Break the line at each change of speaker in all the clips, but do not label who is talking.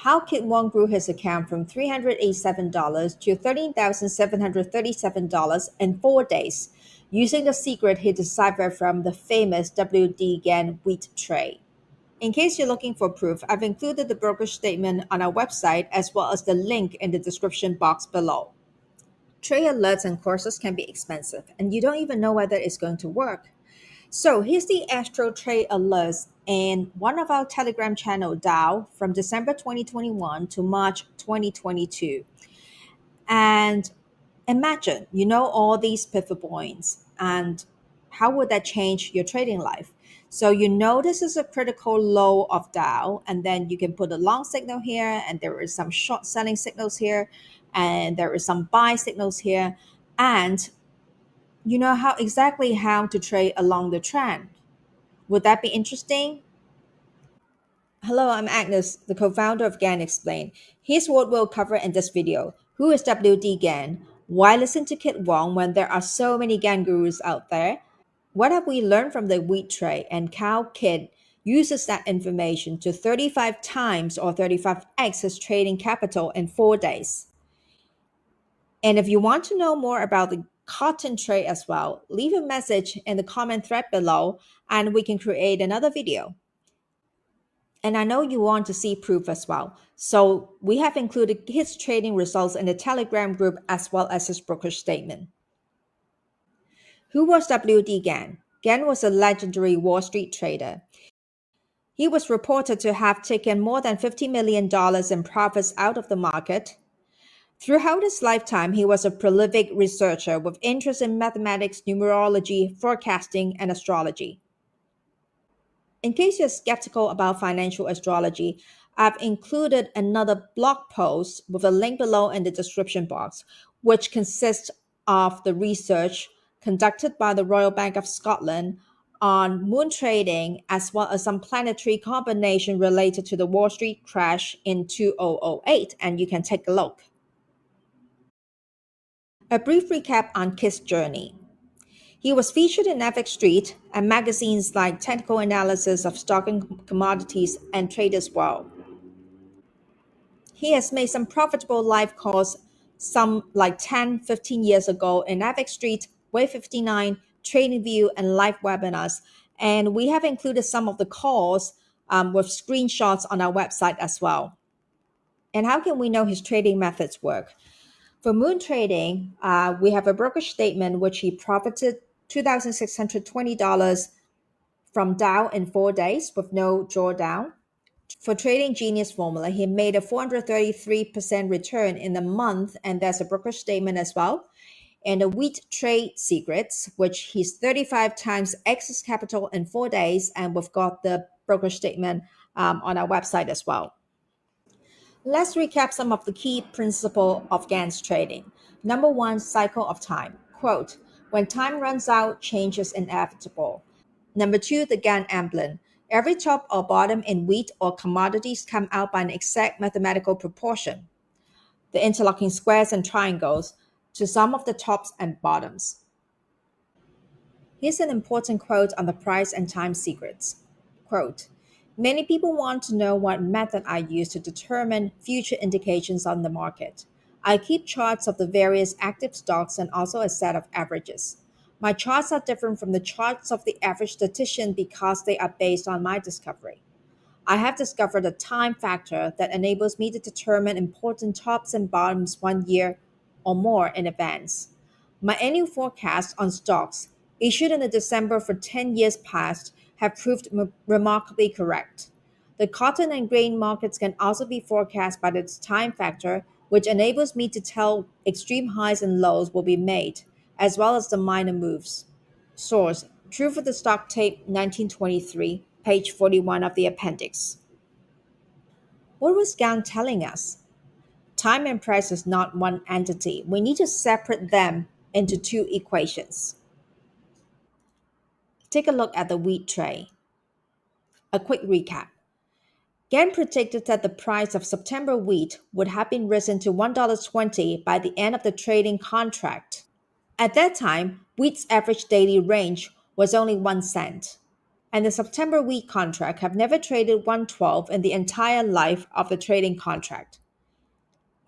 how Kit Wong grew his account from $387 to $13,737 in 4 days, using the secret he deciphered from the famous W.D. Gann wheat trade. In case you're looking for proof, I've included the brokerage statement on our website as well as the link in the description box below. Trade alerts and courses can be expensive, and you don't even know whether it's going to work. So here's the Astro trade alerts in one of our Telegram channel Dow from December 2021 to March 2022. And imagine you know all these pivot points and how would that change your trading life? So you know this is a critical low of Dow, and then you can put a long signal here, and there is some short selling signals here, and there is some buy signals here, and you know how to trade along the trend. Would that be interesting? Hello, I'm Agnes, the co-founder of Gann Explained. Here's what we'll cover in this video. Who is WD Gann? Why listen to Kit Wong when there are so many Gann gurus out there? What have we learned from the wheat trade and how Kit uses that information to 35 times or 35x his trading capital in 4 days? And if you want to know more about the cotton trade as well, leave a message in the comment thread below and we can create another video. And I know you want to see proof as well. So we have included his trading results in the Telegram group as well as his brokerage statement. Who was W.D. Gann? Gann was a legendary Wall Street trader. He was reported to have taken more than $50 million in profits out of the market. Throughout his lifetime, he was a prolific researcher with interest in mathematics, numerology, forecasting, and astrology. In case you're skeptical about financial astrology, I've included another blog post with a link below in the description box, which consists of the research conducted by the Royal Bank of Scotland on moon trading as well as some planetary combination related to the Wall Street crash in 2008, and you can take a look. A brief recap on Kit's journey. He was featured in Epic Street and magazines like Technical Analysis of Stock and Commodities and Traders World. He has made some profitable live calls some like 10, 15 years ago in Epic Street, Wave 59, TradingView, and live webinars. And we have included some of the calls with screenshots on our website as well. And how can we know his trading methods work? For moon trading, we have a brokerage statement which he profited $2,620 from Dow in 4 days with no drawdown. For Trading Genius formula, he made a 433% return in a month, and there's a brokerage statement as well. And the wheat trade secrets, which he's 35 times excess capital in 4 days, and we've got the brokerage statement on our website as well. Let's recap some of the key principles of Gann's trading. Number one, cycle of time. Quote, when time runs out, change is inevitable. Number two, the Gann emblem. Every top or bottom in wheat or commodities come out by an exact mathematical proportion. The interlocking squares and triangles to some of the tops and bottoms. Here's an important quote on the price and time secrets. Quote, many people want to know what method I use to determine future indications on the market. I keep charts of the various active stocks and also a set of averages. My charts are different from the charts of the average statistician because they are based on my discovery. I have discovered a time factor that enables me to determine important tops and bottoms 1 year or more in advance. My annual forecasts on stocks, issued in December for 10 years past, have proved remarkably correct. The cotton and grain markets can also be forecast by this time factor, which enables me to tell extreme highs and lows will be made, as well as the minor moves. Source: True for the Stock Tape 1923, page 41 of the appendix. What was Gann telling us? Time and price is not one entity. We need to separate them into two equations. Take a look at the wheat trade. A quick recap. Gann predicted that the price of September wheat would have been risen to $1.20 by the end of the trading contract. At that time, wheat's average daily range was only 1 cent. and the September wheat contract have never traded 112 in the entire life of the trading contract.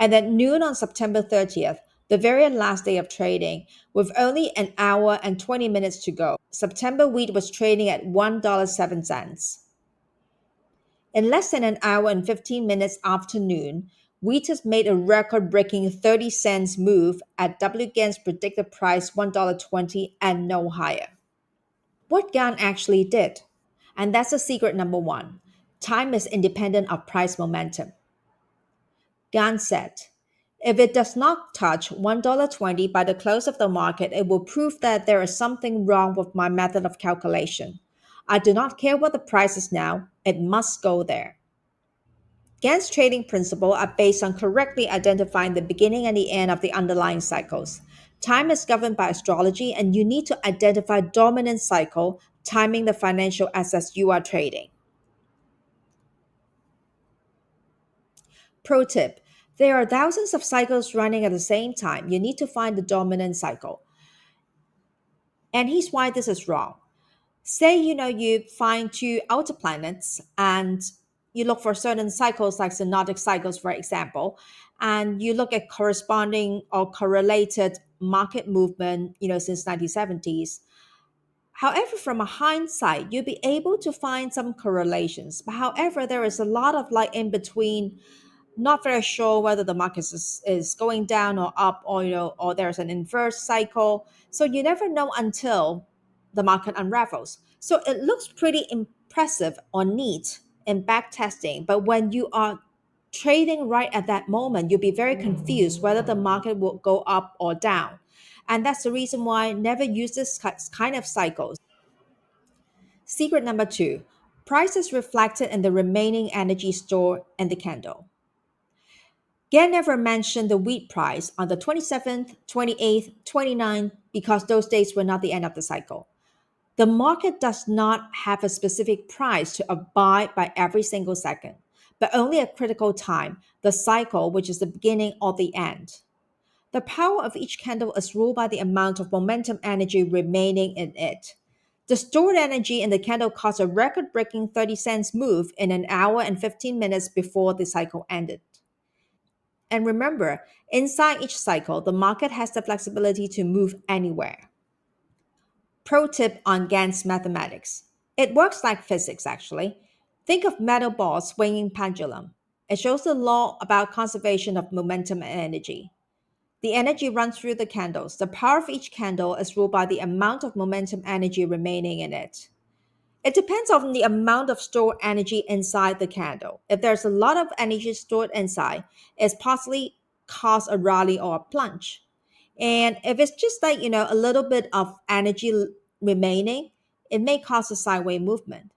And at noon on September 30th, the very last day of trading, with only an hour and 20 minutes to go, September wheat was trading at $1.07. In less than an hour and 15 minutes after noon, wheat has made a record breaking 30 cents move at Gann's predicted price $1.20 and no higher. What Gann actually did, and that's the secret number one, time is independent of price momentum. Gann said, if it does not touch $1.20 by the close of the market, it will prove that there is something wrong with my method of calculation. I do not care what the price is now, it must go there. Gann's trading principles are based on correctly identifying the beginning and the end of the underlying cycles. Time is governed by astrology, and you need to identify dominant cycle, timing the financial assets you are trading. Pro tip: there are thousands of cycles running at the same time. You need to find the dominant cycle. And here's why this is wrong. Say you find two outer planets and you look for certain cycles like synodic cycles, for example, and you look at corresponding or correlated market movement since 1970s. However, from a hindsight, you'll be able to find some correlations, but however there is a lot of like in between, not very sure whether the market is going down or up, or or there's an inverse cycle. So you never know until the market unravels. So it looks pretty impressive or neat in back testing, but when you are trading right at that moment, you'll be very confused whether the market will go up or down. And that's the reason why never use this kind of cycles. Secret number two: price is reflected in the remaining energy stored in the candle. Gann never mentioned the wheat price on the 27th, 28th, 29th because those dates were not the end of the cycle. The market does not have a specific price to abide by every single second, but only a critical time, the cycle, which is the beginning or the end. The power of each candle is ruled by the amount of momentum energy remaining in it. The stored energy in the candle caused a record breaking 30 cents move in an hour and 15 minutes before the cycle ended. And remember, inside each cycle, the market has the flexibility to move anywhere. Pro tip on Gann's mathematics: it works like physics, actually. Think of metal balls swinging pendulum. It shows the law about conservation of momentum and energy. The energy runs through the candles. The power of each candle is ruled by the amount of momentum energy remaining in it. It depends on the amount of stored energy inside the candle. If there's a lot of energy stored inside, it's possibly cause a rally or a plunge. And if it's just like, a little bit of energy remaining, it may cause a sideways movement.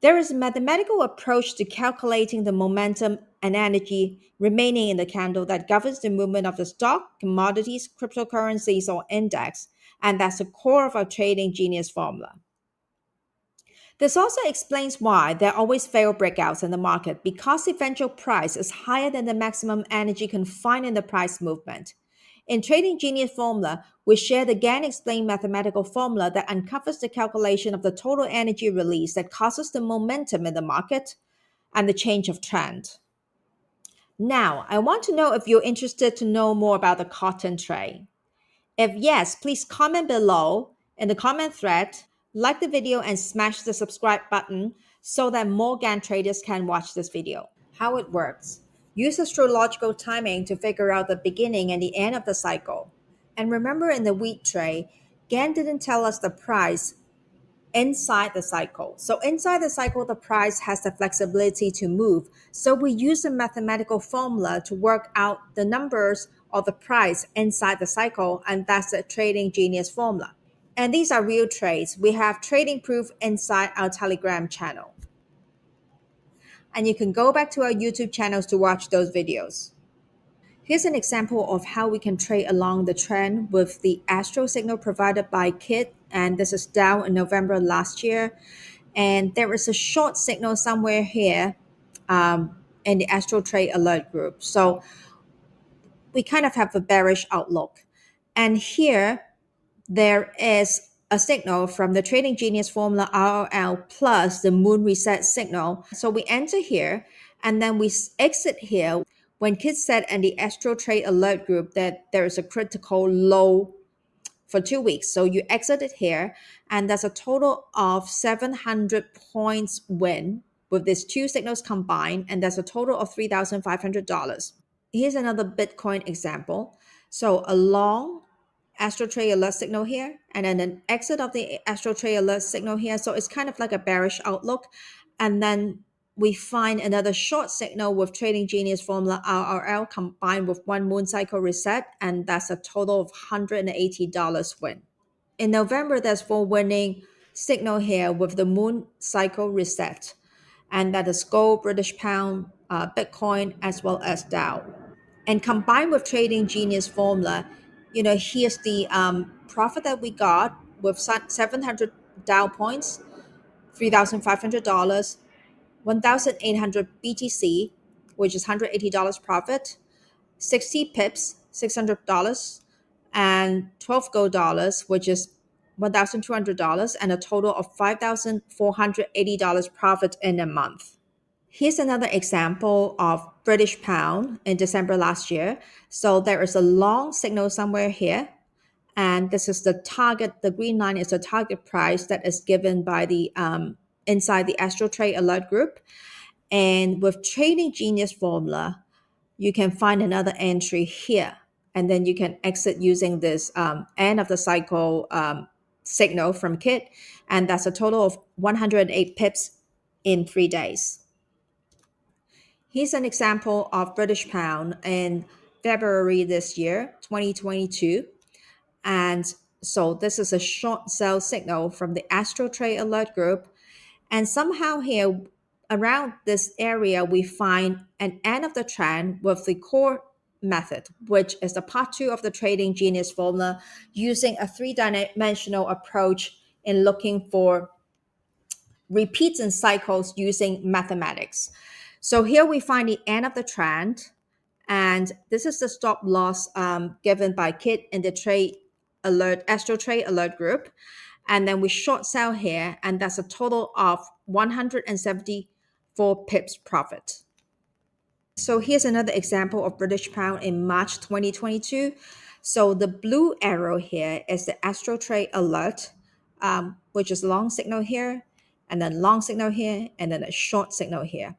There is a mathematical approach to calculating the momentum and energy remaining in the candle that governs the movement of the stock, commodities, cryptocurrencies, or index, and that's the core of our trading genius formula. This also explains why there are always fail breakouts in the market, because the eventual price is higher than the maximum energy confined in the price movement. In Trading Genius Formula, we share the Gann explained mathematical formula that uncovers the calculation of the total energy release that causes the momentum in the market and the change of trend. Now, I want to know if you're interested to know more about the cotton trade. If yes, please comment below in the comment thread, like the video, and smash the subscribe button so that more Gann traders can watch this video. How it works: use astrological timing to figure out the beginning and the end of the cycle. And remember, in the wheat trade, Gann didn't tell us the price inside the cycle. So inside the cycle, the price has the flexibility to move. So we use a mathematical formula to work out the numbers of the price inside the cycle, and that's the Trading Genius formula. And these are real trades. We have trading proof inside our Telegram channel. And you can go back to our YouTube channels to watch those videos. Here's an example of how we can trade along the trend with the Astro signal provided by khit, and this is down in November last year. And there is a short signal somewhere here in the Astro Trade Alert group. So we kind of have a bearish outlook. And here there is a signal from the Trading Genius formula RRL plus the moon reset signal. So we enter here and then we exit here when Kit said in the Astro Trade Alert group that there is a critical low for 2 weeks. So you exit it here, and that's a total of 700 points win with these two signals combined, and that's a total of $3,500. Here's another Bitcoin example. So a long Astro Trade Alert signal here, and then an exit of the Astro Trade Alert signal here. So it's kind of like a bearish outlook. And then we find another short signal with Trading Genius formula RRL combined with one moon cycle reset, and that's a total of $180 win. In November, there's four winning signal here with the moon cycle reset, and that is gold, British pound, Bitcoin, as well as Dow. And combined with Trading Genius formula, here's the profit that we got with 700 Dow points, $3,500, 1,800 BTC, which is $180 profit, 60 pips, $600, and 12 gold dollars, which is $1,200, and a total of $5,480 profit in a month. Here's another example of British pound in December last year. So there is a long signal somewhere here, and this is the target. The green line is the target price that is given by the inside the Astro Trade Alert group. And with Trading Genius formula, you can find another entry here, and then you can exit using this end of the cycle signal from Kit, and that's a total of 108 pips in 3 days. Here's an example of British pound in February this year, 2022. And so this is a short sell signal from the Astro Trade Alert group. And somehow here around this area, we find an end of the trend with the core method, which is the part two of the Trading Genius formula, using a three-dimensional approach in looking for repeats and cycles using mathematics. So here we find the end of the trend, and this is the stop loss given by Kit in the Trade Alert Astro Trade Alert group, and then we short sell here, and that's a total of 174 pips profit. So here's another example of British pound in March 2022. So the blue arrow here is the Astro Trade Alert, which is long signal here, and then long signal here, and then a short signal here.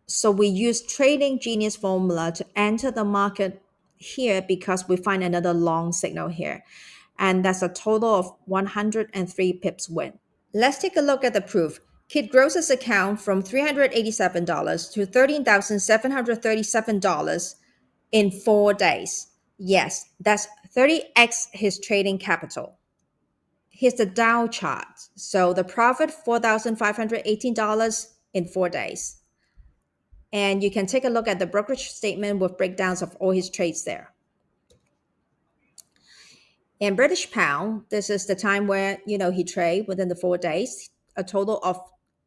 So we use Trading Genius formula to enter the market here because we find another long signal here. And that's a total of 103 pips win. Let's take a look at the proof. Kit grows his account from $387 to $13,737 in 4 days. Yes, that's 30x his trading capital. Here's the Dow chart. So the profit, $4,518 in 4 days. And you can take a look at the brokerage statement with breakdowns of all his trades there. In British pound, this is the time where he trade within the 4 days, a total of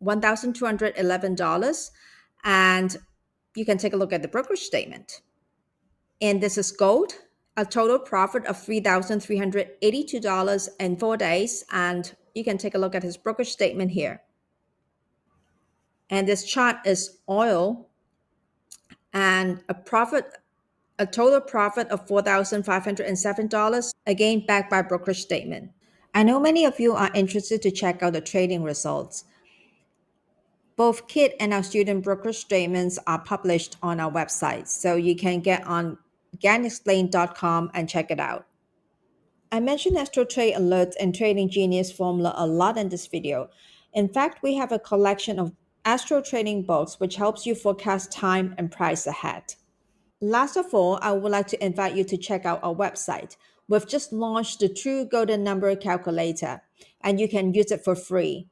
$1,211, and you can take a look at the brokerage statement. And this is gold, a total profit of $3,382 in 4 days, and you can take a look at his brokerage statement here. And this chart is oil, and a total profit of $4,507, again backed by brokerage statement. I know many of you are interested to check out the trading results. Both Kit and our student brokerage statements are published on our website, so you can get on gannexplained.com and check it out. I mentioned Astro Trade Alerts and Trading Genius formula a lot in this video. In fact, we have a collection of Astro trading books which helps you forecast time and price ahead. Last of all, I would like to invite you to check out our website. We've just launched the True Golden Number Calculator, and you can use it for free.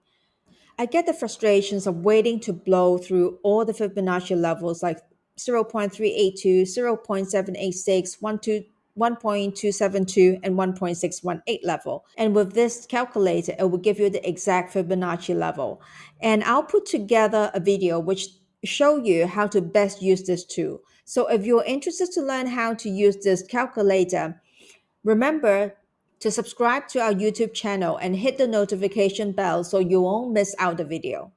I get the frustrations of waiting to blow through all the Fibonacci levels like 0.382, 0.786, 1.272, and 1.618 level. And with this calculator, it will give you the exact Fibonacci level. And I'll put together a video which show you how to best use this tool. So if you're interested to learn how to use this calculator, remember to subscribe to our YouTube channel and hit the notification bell so you won't miss out the video.